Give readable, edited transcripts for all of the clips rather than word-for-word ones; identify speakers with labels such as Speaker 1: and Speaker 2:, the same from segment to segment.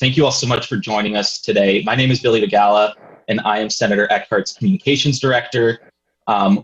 Speaker 1: Thank you all so much for joining us today. My name is Billy Vigala, and I am Senator Eckhart's Communications Director.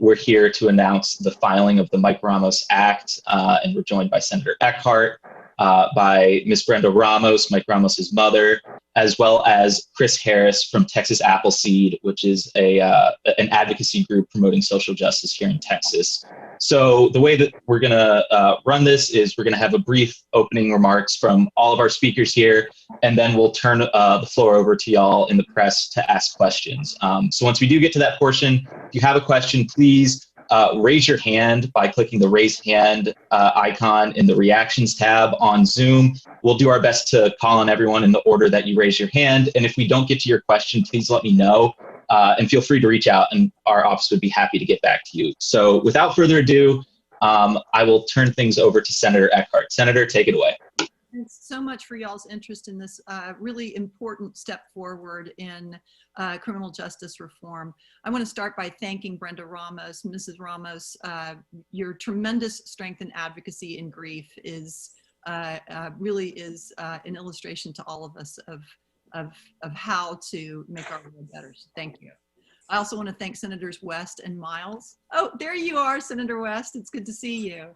Speaker 1: We're here to announce the filing of the Mike Ramos Act, and we're joined by Senator Eckhart, by Ms. Brenda Ramos, Mike Ramos's mother, as well as Chris Harris from Texas Appleseed, which is an advocacy group promoting social justice here in Texas. So the way that we're going to run this is we're going to have a brief opening remarks from all of our speakers here, and then we'll turn the floor over to y'all in the press to ask questions. So once we do get to that portion, if you have a question, please raise your hand by clicking the raise hand icon in the reactions tab on Zoom. We'll do our best to call on everyone in the order that you raise your hand. And if we don't get to your question, please let me know. And feel free to reach out, and our office would be happy to get back to you. So without further ado, I will turn things over to Senator Eckhart. Senator, take it away.
Speaker 2: Thanks so much for y'all's interest in this really important step forward in criminal justice reform. I want to start by thanking Brenda Ramos. Mrs. Ramos, your tremendous strength and advocacy in grief is really is an illustration to all of us of how to make our world better. So thank you. I also want to thank Senators West and Miles. Oh, there you are, Senator West. It's good to see you.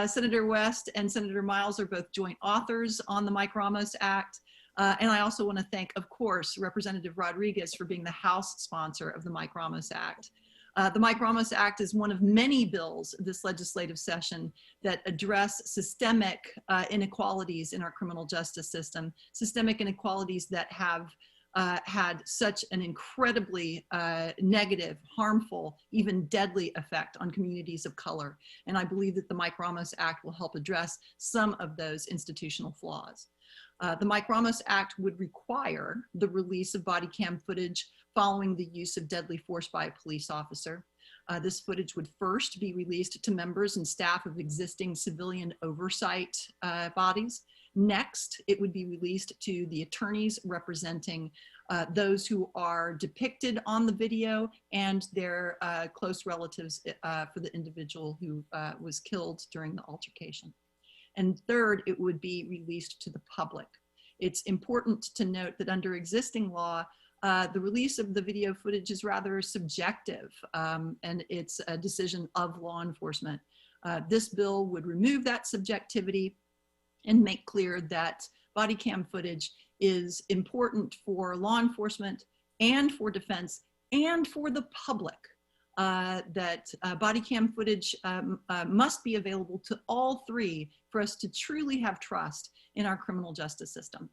Speaker 2: Senator West and Senator Miles are both joint authors on the Mike Ramos Act. And I also want to thank, of course, Representative Rodriguez for being the House sponsor of the Mike Ramos Act. The Mike Ramos Act is one of many bills this legislative session that address systemic inequalities in our criminal justice system, systemic inequalities that have had such an incredibly negative, harmful, even deadly effect on communities of color. And I believe that the Mike Ramos Act will help address some of those institutional flaws. The Mike Ramos Act would require the release of body cam footage following the use of deadly force by a police officer. This footage would first be released to members and staff of existing civilian oversight bodies. Next, it would be released to the attorneys representing those who are depicted on the video and their close relatives for the individual who was killed during the altercation. And third, it would be released to the public. It's important to note that under existing law, the release of the video footage is rather subjective, and it's a decision of law enforcement. This bill would remove that subjectivity and make clear that body cam footage is important for law enforcement and for defense and for the public, that body cam footage must be available to all three for us to truly have trust in our criminal justice system.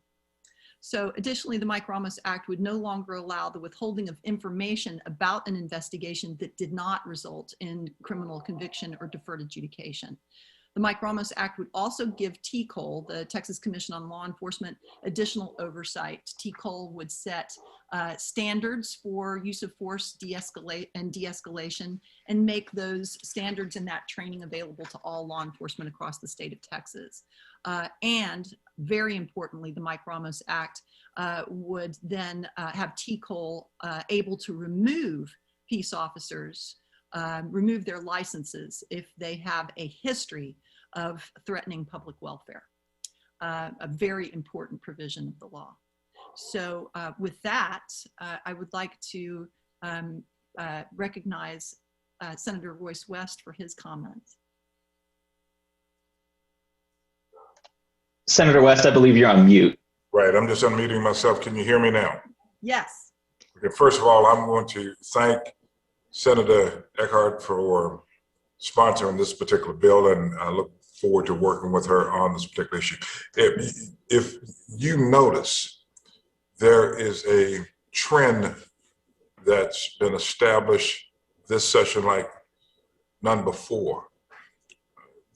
Speaker 2: So additionally, the Mike Ramos Act would no longer allow the withholding of information about an investigation that did not result in criminal conviction or deferred adjudication. The Mike Ramos Act would also give TCOL, the Texas Commission on Law Enforcement, additional oversight. TCOL would set standards for use of force de-escalation and make those standards and that training available to all law enforcement across the state of Texas. And very importantly, the Mike Ramos Act would then have TCOL able to remove peace officers, remove their licenses if they have a history of threatening public welfare, a very important provision of the law. So with that, I would like to recognize Senator Royce West for his comments.
Speaker 1: Senator West, I believe you're on mute.
Speaker 3: Right, I'm just unmuting myself. Can you hear me now?
Speaker 2: Yes.
Speaker 3: Okay, first of all, I'm going to thank Senator Eckhart for sponsoring this particular bill, and I look forward to working with her on this particular issue. If you notice, there is a trend that's been established this session like none before.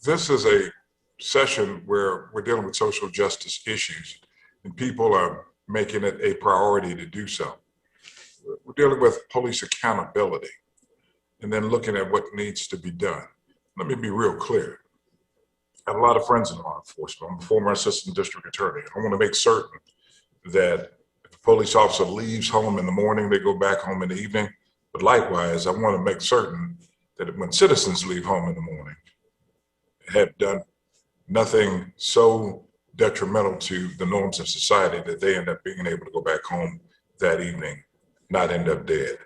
Speaker 3: This is a session where we're dealing with social justice issues, and people are making it a priority to do so. We're dealing with police accountability and then looking at what needs to be done. Let me be real clear. I have a lot of friends in law enforcement. I'm a former assistant district attorney. I want to make certain that if a police officer leaves home in the morning, they go back home in the evening. But likewise, I want to make certain that when citizens leave home in the morning, have done nothing so detrimental to the norms of society that they end up being able to go back home that evening, not end up dead.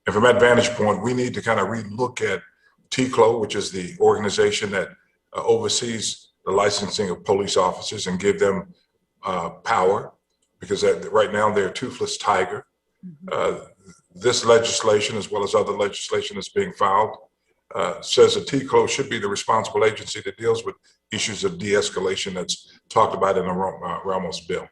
Speaker 3: And from that vantage point, we need to kind of relook at TCLO, which is the organization that oversees the licensing of police officers, and give them power, because right now they're a toothless tiger. This legislation, as well as other legislation that's being filed, says that TCLO should be the responsible agency that deals with issues of de-escalation that's talked about in the Ramos bill.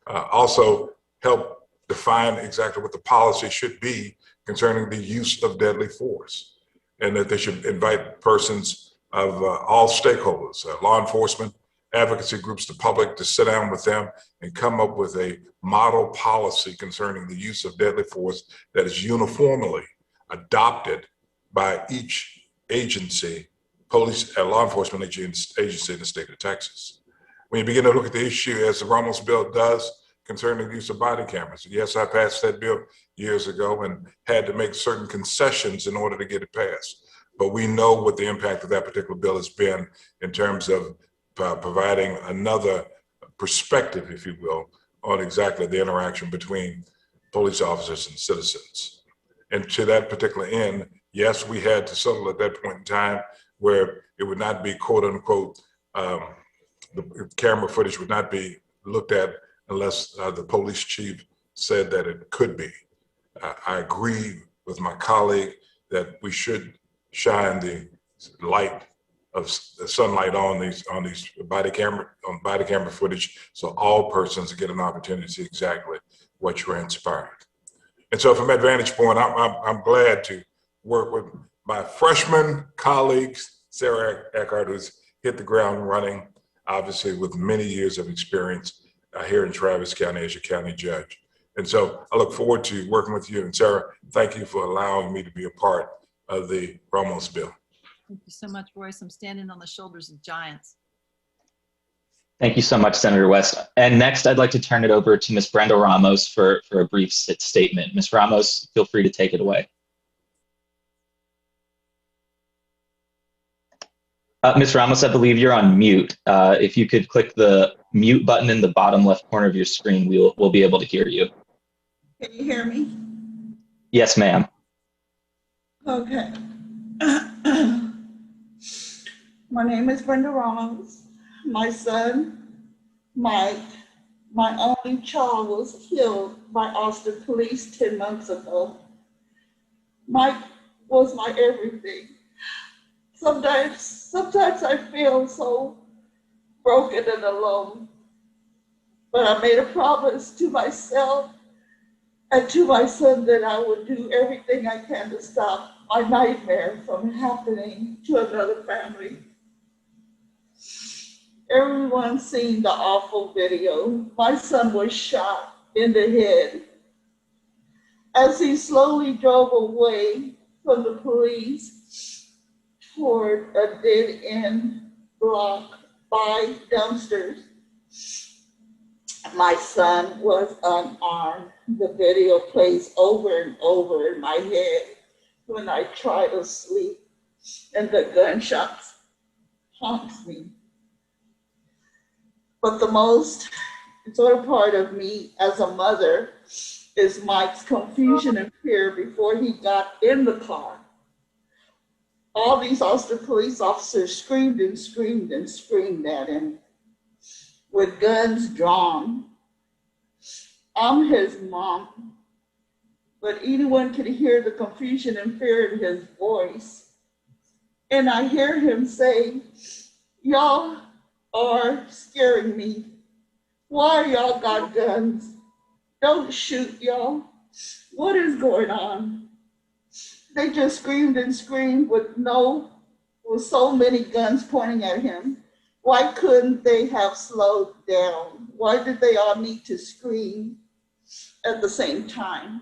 Speaker 3: Also help define exactly what the policy should be concerning the use of deadly force, and that they should invite persons of all stakeholders, law enforcement, advocacy groups, the public, to sit down with them and come up with a model policy concerning the use of deadly force that is uniformly adopted by each agency, police and law enforcement agency in the state of Texas. When you begin to look at the issue, as the Ramos bill does, concerning the use of body cameras. Yes, I passed that bill years ago and had to make certain concessions in order to get it passed. But we know what the impact of that particular bill has been in terms of providing another perspective, if you will, on exactly the interaction between police officers and citizens. And to that particular end, yes, we had to settle at that point in time where it would not be, quote unquote, the camera footage would not be looked at unless the police chief said that it could be. I agree with my colleague that we should shine the light of the sunlight on these body camera footage, so all persons get an opportunity to see exactly what transpired. And so from that vantage point, I'm glad to work with my freshman colleagues, Sarah Eckhart, who's hit the ground running, obviously with many years of experience here in Travis County as your county judge. And so I look forward to working with you. And Sarah, thank you for allowing me to be a part of the Ramos bill.
Speaker 2: Thank you so much, Royce. I'm standing on the shoulders of giants.
Speaker 1: Thank you so much, Senator West. And next, I'd like to turn it over to Ms. Brenda Ramos for a brief statement. Ms. Ramos, feel free to take it away. Ms. Ramos, I believe you're on mute. If you could click the mute button in the bottom left corner of your screen, we'll be able to hear you.
Speaker 4: Can you hear me?
Speaker 1: Yes, ma'am.
Speaker 4: Okay. My name is Brenda Ramos. My son, Mike, my only child, was killed by Austin police 10 months ago. Mike was my everything. Sometimes I feel so broken and alone, but I made a promise to myself and to my son that I would do everything I can to stop my nightmare from happening to another family. Everyone's seen the awful video. My son was shot in the head as he slowly drove away from the police toward a dead-end block by dumpsters. My son was unarmed. The video plays over and over in my head when I try to sleep, and the gunshots haunt me. But the most sort of part of me as a mother is Mike's confusion and fear before he got in the car. All these Austin police officers screamed and screamed and screamed at him with guns drawn. I'm his mom, but anyone can hear the confusion and fear in his voice. And I hear him say, "Y'all are scaring me. Why y'all got guns? Don't shoot, y'all. What is going on?" They just screamed and screamed with so many guns pointing at him. Why couldn't they have slowed down? Why did they all need to scream at the same time?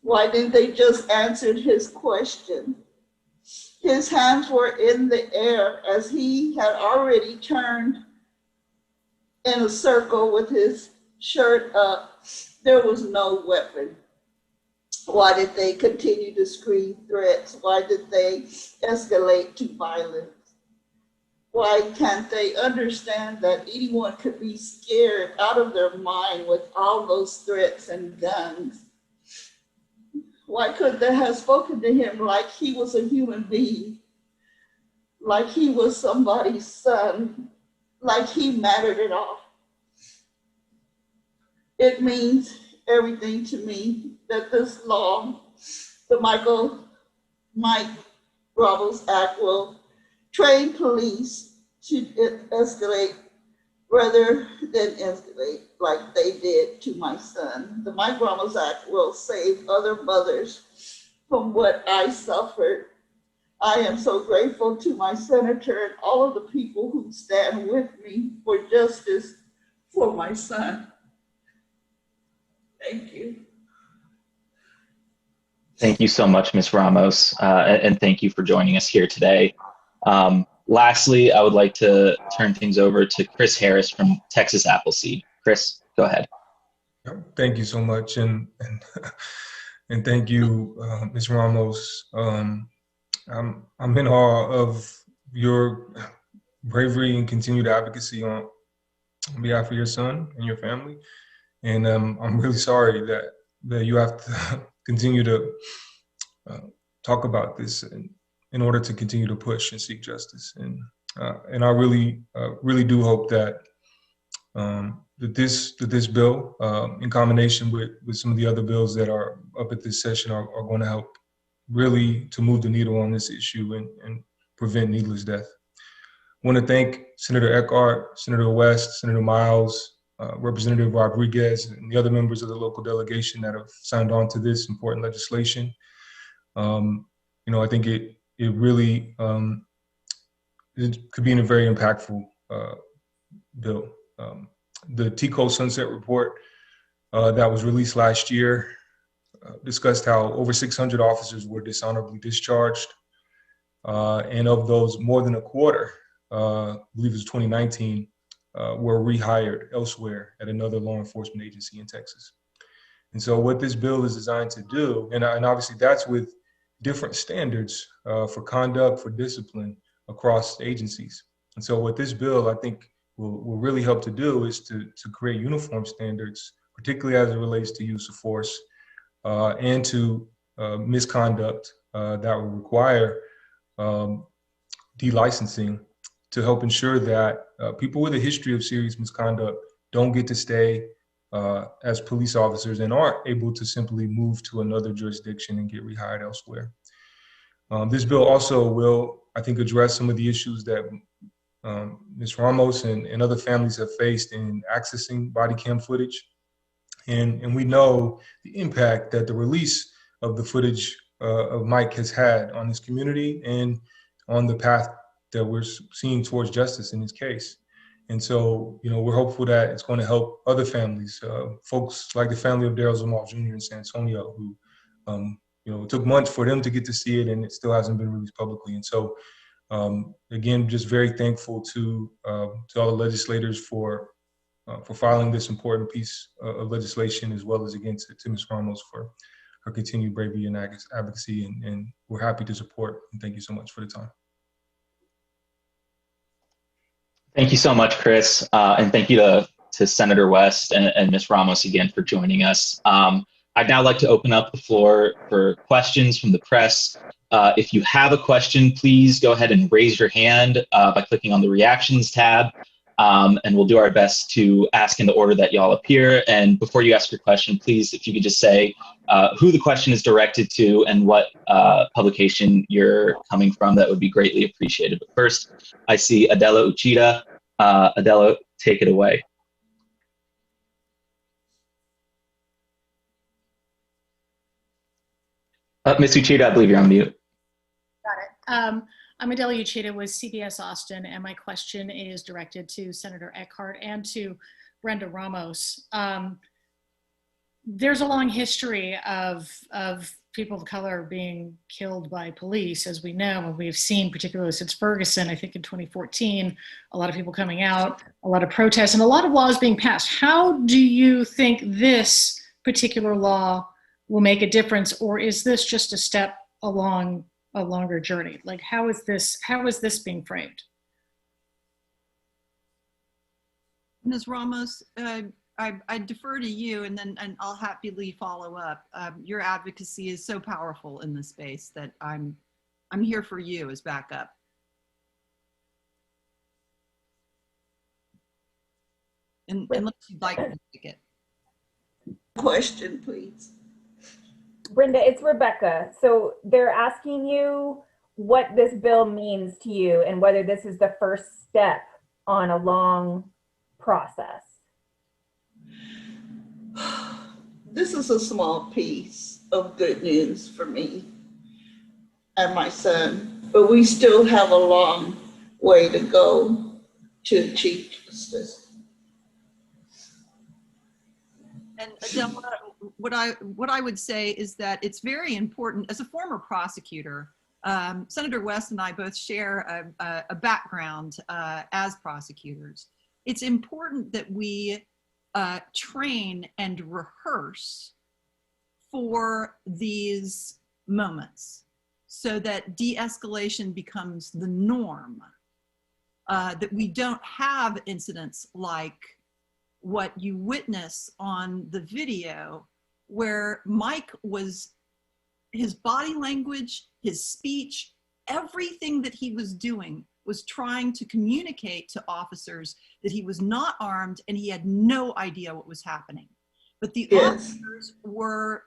Speaker 4: Why didn't they just answer his question? His hands were in the air as he had already turned in a circle with his shirt up. There was no weapon. Why did they continue to scream threats? Why did they escalate to violence? Why can't they understand that anyone could be scared out of their mind with all those threats and guns? Why couldn't they have spoken to him like he was a human being, like he was somebody's son, like he mattered at all? It means everything to me that this law, the Mike Ramos Act, will train police to escalate rather than escalate like they did to my son. The Mike Ramos Act will save other mothers from what I suffered. I am so grateful to my senator and all of the people who stand with me for justice for my son. Thank you.
Speaker 1: Thank you so much, Ms. Ramos, and thank you for joining us here today. Lastly, I would like to turn things over to Chris Harris from Texas Appleseed. Chris, go ahead.
Speaker 5: Thank you so much, and thank you, Ms. Ramos. I'm in awe of your bravery and continued advocacy on behalf of your son and your family, and I'm really sorry that you have to continue to talk about this in order to continue to push and seek justice. And I really do hope that that this bill, in combination with some of the other bills that are up at this session, are going to help really to move the needle on this issue and prevent needless death. I want to thank Senator Eckhart, Senator West, Senator Miles, Representative Rodriguez, and the other members of the local delegation that have signed on to this important legislation. I think it really it could be a very impactful bill. The TCO Sunset Report that was released last year discussed how over 600 officers were dishonorably discharged. And of those, more than a quarter, I believe it was 2019, were rehired elsewhere at another law enforcement agency in Texas. And so what this bill is designed to do, and obviously that's with different standards for conduct, for discipline across agencies. And so what this bill, I think, will really help to do is to create uniform standards, particularly as it relates to use of force and to misconduct that will require delicensing to help ensure that people with a history of serious misconduct don't get to stay as police officers and aren't able to simply move to another jurisdiction and get rehired elsewhere. This bill also will, I think, address some of the issues that Ms. Ramos and other families have faced in accessing body cam footage. And we know the impact that the release of the footage of Mike has had on his community and on the path that we're seeing towards justice in his case. And so, we're hopeful that it's going to help other families, folks like the family of Darryl Zamal Jr. in San Antonio, who, it took months for them to get to see it and it still hasn't been released publicly. And so, again, just very thankful to all the legislators for filing this important piece of legislation, as well as, again, to Ms. Ramos for her continued bravery and advocacy. And we're happy to support. And thank you so much for the time.
Speaker 1: Thank you so much, Chris. And thank you to Senator West and Ms. Ramos again for joining us. I'd now like to open up the floor for questions from the press. If you have a question, please go ahead and raise your hand by clicking on the reactions tab. And we'll do our best to ask in the order that y'all appear. And before you ask your question, please, if you could just say who the question is directed to and what publication you're coming from, that would be greatly appreciated. But first, I see Adela Uchida. Adela, take it away. Ms. Uchida, I believe you're on mute.
Speaker 6: Got it. I'm Adela Uchida with CBS Austin, and my question is directed to Senator Eckhart and to Brenda Ramos. There's a long history of people of color being killed by police, as we know, and we've seen, particularly since Ferguson, I think in 2014, a lot of people coming out, a lot of protests, and a lot of laws being passed. How do you think this particular law will make a difference, or is this just a step along a longer journey? Like, how is this being framed?
Speaker 2: Ms. Ramos, I defer to you, and I'll happily follow up. Your advocacy is so powerful in this space that I'm here for you as backup. Unless you'd like to take it.
Speaker 4: Question, please.
Speaker 7: Brenda, it's Rebecca. So they're asking you what this bill means to you and whether this is the first step on a long process.
Speaker 4: This is a small piece of good news for me and my son, but we still have a long way to go to achieve justice.
Speaker 2: And Adele, what I would say is that it's very important, as a former prosecutor, Senator West and I both share a background as prosecutors. It's important that we train and rehearse for these moments so that de-escalation becomes the norm, that we don't have incidents like what you witness on the video, where Mike was, his body language, his speech, everything that he was doing was trying to communicate to officers that he was not armed and he had no idea what was happening. But the officers were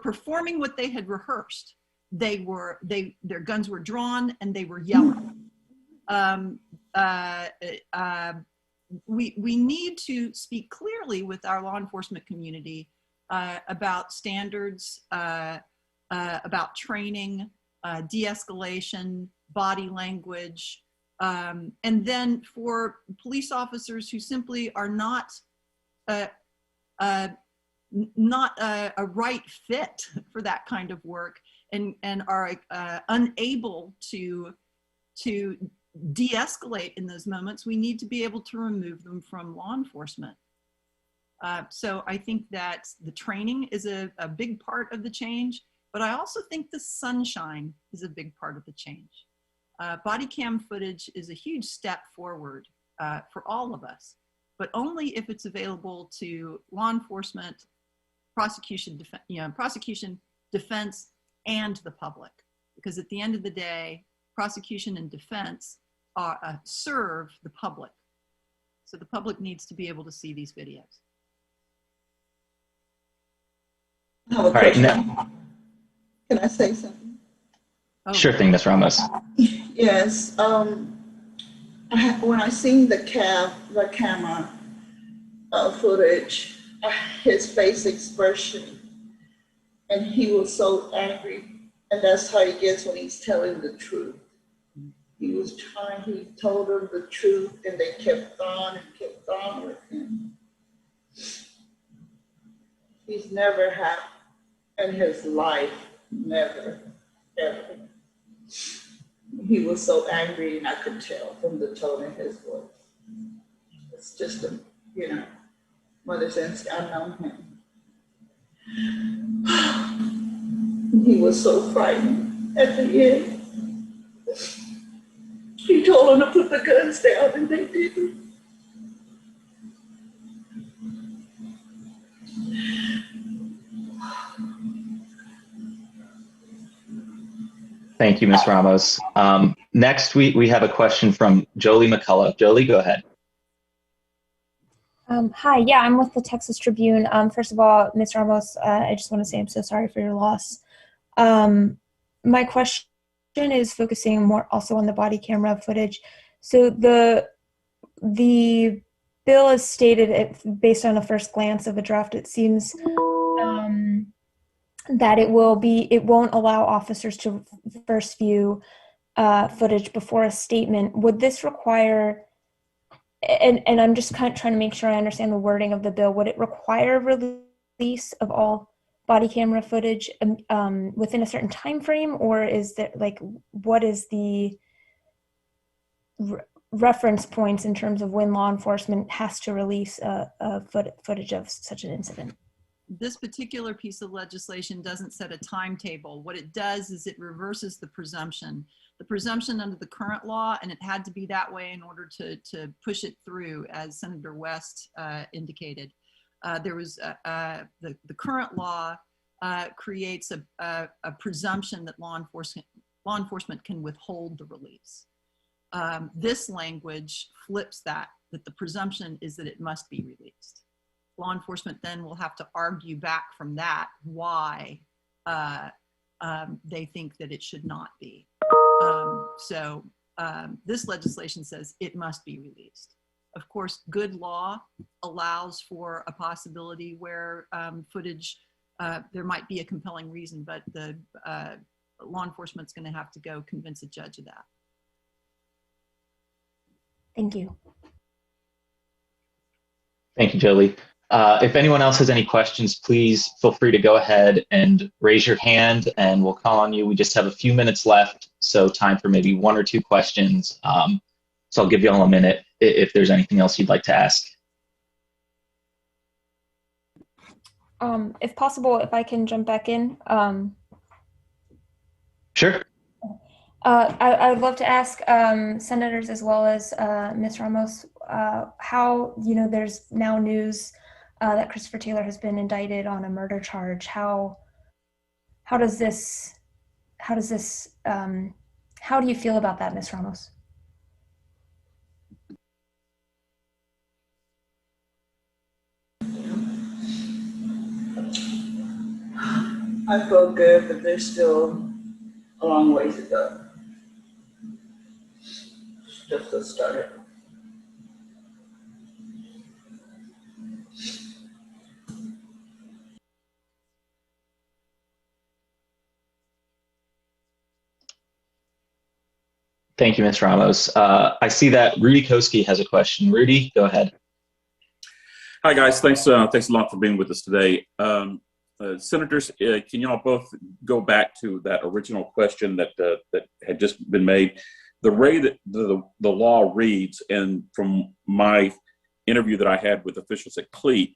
Speaker 2: performing what they had rehearsed. Their guns were drawn and they were yelling. We need to speak clearly with our law enforcement community about standards, about training, de-escalation, body language, and then for police officers who simply are not a right fit for that kind of work and are unable to de-escalate in those moments, we need to be able to remove them from law enforcement. So I think that the training is a big part of the change, but I also think the sunshine is a big part of the change. Body cam footage is a huge step forward for all of us, but only if it's available to law enforcement, prosecution, defense, and the public. Because at the end of the day, prosecution and defense serve the public. So the public needs to be able to see these videos.
Speaker 1: All right, now.
Speaker 4: Can I say something?
Speaker 2: Oh.
Speaker 1: Sure thing, Ms. Ramos.
Speaker 4: Yes. When I seen the camera footage, his face expression, and he was so angry, and that's how he gets when he's telling the truth. He told them the truth, and they kept on with him. He's never happy in his life, never, ever. He was so angry, and I could tell from the tone in his voice. It's just mother's instinct. I know him. He was so frightened at the end. He told them to put the guns down, and they didn't.
Speaker 1: Thank you, Ms. Ramos. Next, we have a question from Jolie McCullough. Jolie, go ahead.
Speaker 8: Hi, yeah, I'm with the Texas Tribune. First of all, Ms. Ramos, I just want to say I'm so sorry for your loss. My question is focusing more also on the body camera footage. So the bill is stated, based on a first glance of a draft, it seems that it won't allow officers to first view footage before a statement. Would this require, and I'm just kind of trying to make sure I understand the wording of the bill, would it require release of all body camera footage within a certain time frame, or is there, like, what is the reference points in terms of when law enforcement has to release footage of such an incident?
Speaker 2: this particular piece of legislation doesn't set a timetable. What it does is it reverses the presumption. The presumption under the current law, and it had to be that way in order to push it through, as Senator West indicated. There was the current law creates a presumption that law enforcement can withhold the release. This language flips that the presumption is that it must be released. Law enforcement then will have to argue back from that why they think that it should not be. This legislation says it must be released. Of course, good law allows for a possibility where footage, there might be a compelling reason, but the law enforcement's going to have to go convince a judge of that.
Speaker 8: Thank you.
Speaker 1: Thank you, Jolie. If anyone else has any questions, please feel free to go ahead and raise your hand and we'll call on you. We just have a few minutes left, so time for maybe 1 or 2 questions. So I'll give you all a minute if there's anything else you'd like to ask.
Speaker 8: If possible, if I can jump back in.
Speaker 1: Sure.
Speaker 8: I would love to ask senators as well as Ms. Ramos how, there's now news that Christopher Taylor has been indicted on a murder charge. How do you feel about that, Ms. Ramos?
Speaker 4: I feel good, but there's still a long ways to go. Just a start.
Speaker 1: Thank you, Ms. Ramos. I see that Rudy Koski has a question. Rudy, go ahead.
Speaker 9: Hi, guys. Thanks a lot for being with us today. Senators, can y'all both go back to that original question that had just been made? The way that the law reads, and from my interview that I had with officials at CLEAT,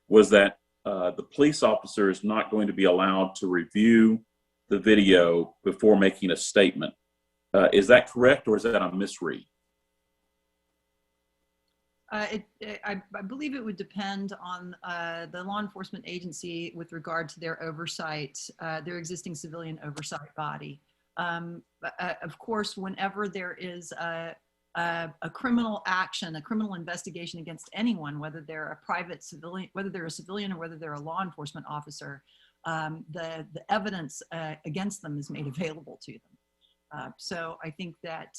Speaker 9: was that the police officer is not going to be allowed to review the video before making a statement. Is that correct, or is that a misread?
Speaker 2: I believe it would depend on the law enforcement agency with regard to their oversight, their existing civilian oversight body. Of course, whenever there is a criminal action, a criminal investigation against anyone, whether they're a private civilian, whether they're a civilian or whether they're a law enforcement officer, the evidence against them is made available to them. So I think that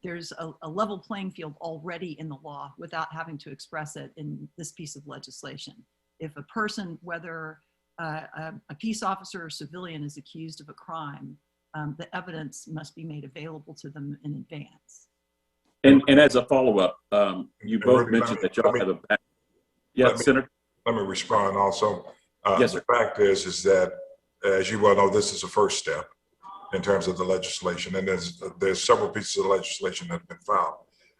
Speaker 2: there's a level playing field already in the law without having to express it in this piece of legislation. If a person, whether a peace officer or civilian, is accused of a crime, the evidence must be made available to them in advance.
Speaker 9: And as a follow-up, you both mentioned that y'all have a back. Yeah, Senator.
Speaker 3: Let me respond also.
Speaker 9: Yes, sir.
Speaker 3: The fact is that, as you well know, this is a first step in terms of the legislation, and there's several pieces of legislation that have been filed.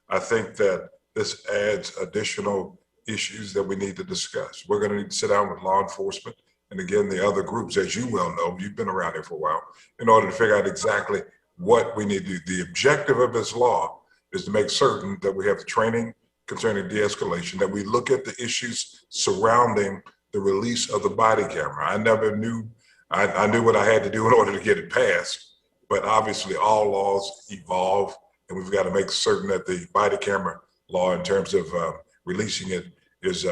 Speaker 3: I think that this adds additional issues that we need to discuss. We're going to need to sit down with law enforcement and, again, the other groups, as you well know, you've been around here for a while, in order to figure out exactly what we need to do. The objective of this law is to make certain that we have the training concerning de-escalation, that we look at the issues surrounding the release of the body camera. I never knew, I knew what I had to do in order to get it passed, but obviously all laws evolve, and we've got to make certain that the body camera law, in terms of releasing it, is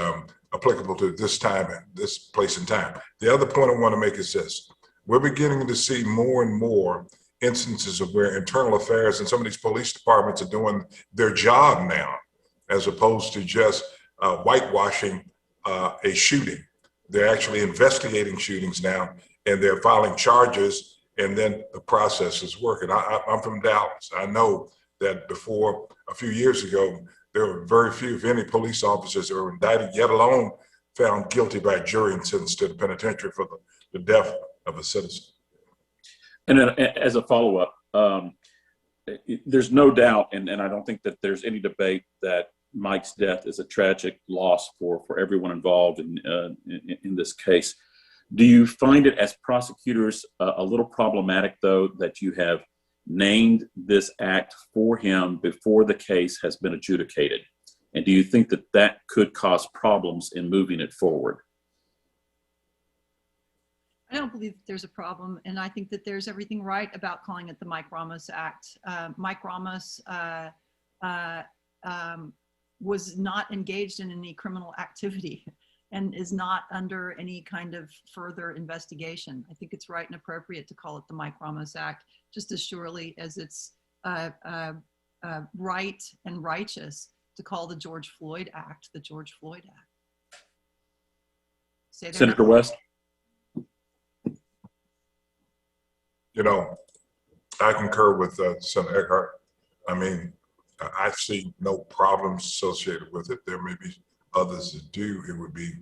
Speaker 3: applicable to this time and this place and time. The other point I want to make is this: we're beginning to see more and more instances of where internal affairs and some of these police departments are doing their job now, as opposed to just whitewashing a shooting. They're actually investigating shootings now, and they're filing charges, and then the process is working. I'm from Dallas. I know that before, a few years ago, there were very few, if any, police officers that were indicted, yet alone found guilty by a jury and sentenced to the penitentiary for the death of a citizen.
Speaker 9: And then as a follow-up, there's no doubt, and I don't think that there's any debate, that Mike's death is a tragic loss for everyone involved in this case. Do you find it as prosecutors a little problematic, though, that you have named this act for him before the case has been adjudicated? And do you think that that could cause problems in moving it forward?
Speaker 2: I don't believe there's a problem, and I think that there's everything right about calling it the Mike Ramos Act. Mike Ramos was not engaged in any criminal activity and is not under any kind of further investigation. I think it's right and appropriate to call it the Mike Ramos Act, just as surely as it's right and righteous to call the George Floyd Act the George Floyd Act.
Speaker 9: Senator West?
Speaker 3: You know, I concur with Senator Eckhart. I mean, I see no problems associated with it. There may be others that do. It would be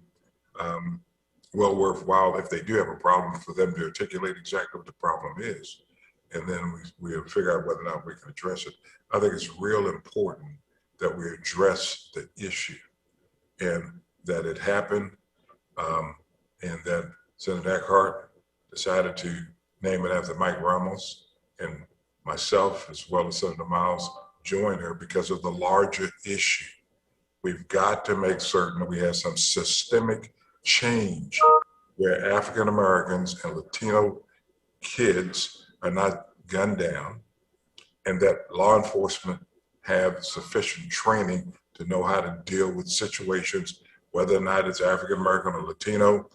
Speaker 3: well worthwhile if they do have a problem for them to articulate exactly what the problem is. And then we'll figure out whether or not we can address it. I think it's real important that we address the issue and that it happened and that Senator Eckhart decided to name it after Mike Ramos, and myself, as well as Senator Miles, joined her because of the larger issue. We've got to make certain that we have some systemic change where African Americans and Latino kids are not gunned down, and that law enforcement have sufficient training to know how to deal with situations, whether or not it's African American or Latino,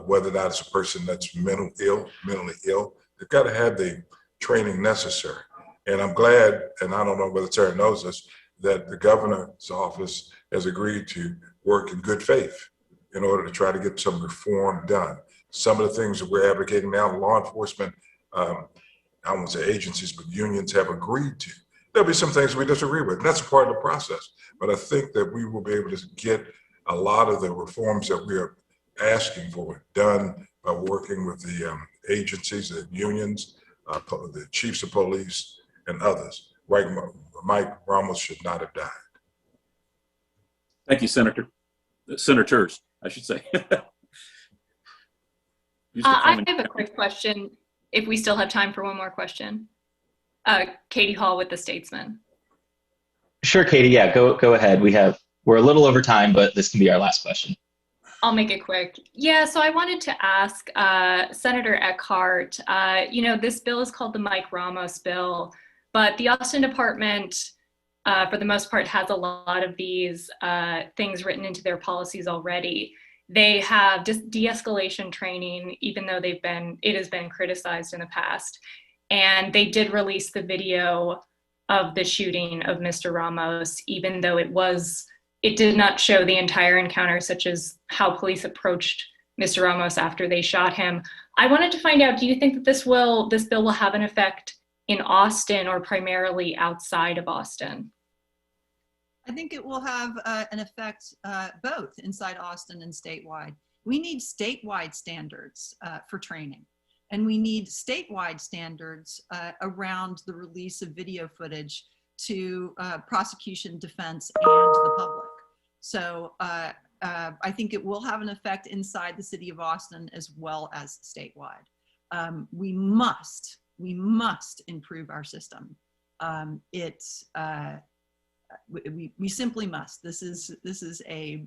Speaker 3: whether or not it's a person that's mentally ill. They've got to have the training necessary. And I'm glad, and I don't know whether Sarah knows this, that the governor's office has agreed to work in good faith in order to try to get some reform done. Some of the things that we're advocating now, law enforcement, I won't say agencies, but unions have agreed to. There'll be some things we disagree with, and that's a part of the process. But I think that we will be able to get a lot of the reforms that we are asking for done by working with the agencies, the unions, the chiefs of police, and others. Right, Mike Ramos should not have died.
Speaker 9: Thank you, Senator. Senators, I should say.
Speaker 10: I have a quick question, if we still have time for one more question. Katie Hall with The Statesman.
Speaker 1: Sure, Katie. Yeah, go ahead. We're a little over time, but this can be our last question.
Speaker 10: I'll make it quick. Yeah, so I wanted to ask Senator Eckhart, this bill is called the Mike Ramos bill, but the Austin Department, for the most part, has a lot of these things written into their policies already. They have de-escalation training, even though it has been criticized in the past. And they did release the video of the shooting of Mr. Ramos, even though it did not show the entire encounter, such as how police approached Mr. Ramos after they shot him. I wanted to find out, do you think that this bill will have an effect in Austin or primarily outside of Austin?
Speaker 2: I think it will have an effect both inside Austin and statewide. We need statewide standards for training, and we need statewide standards around the release of video footage to prosecution, defense, and the public. So I think it will have an effect inside the city of Austin as well as statewide. We must improve our system. We simply must. This is a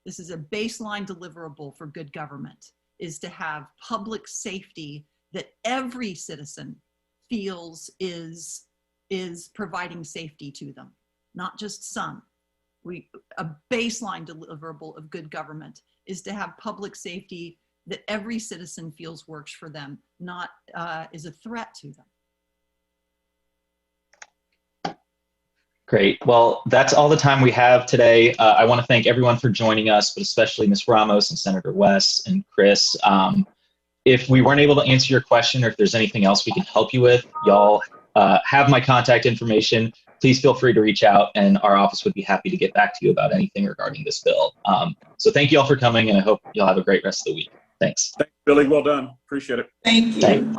Speaker 2: baseline deliverable for good government, is to have public safety that every citizen feels is providing safety to them, not just some. A baseline deliverable of good government is to have public safety that every citizen feels works for them, not is a threat to them.
Speaker 1: Great. Well, that's all the time we have today. I want to thank everyone for joining us, but especially Ms. Ramos and Senator West and Chris. If we weren't able to answer your question, or if there's anything else we can help you with, y'all have my contact information. Please feel free to reach out, and our office would be happy to get back to you about anything regarding this bill. So thank you all for coming, and I hope you'll have a great rest of the week. Thanks.
Speaker 9: Thanks, Billy. Well done. Appreciate it.
Speaker 4: Thank you.
Speaker 1: Thanks.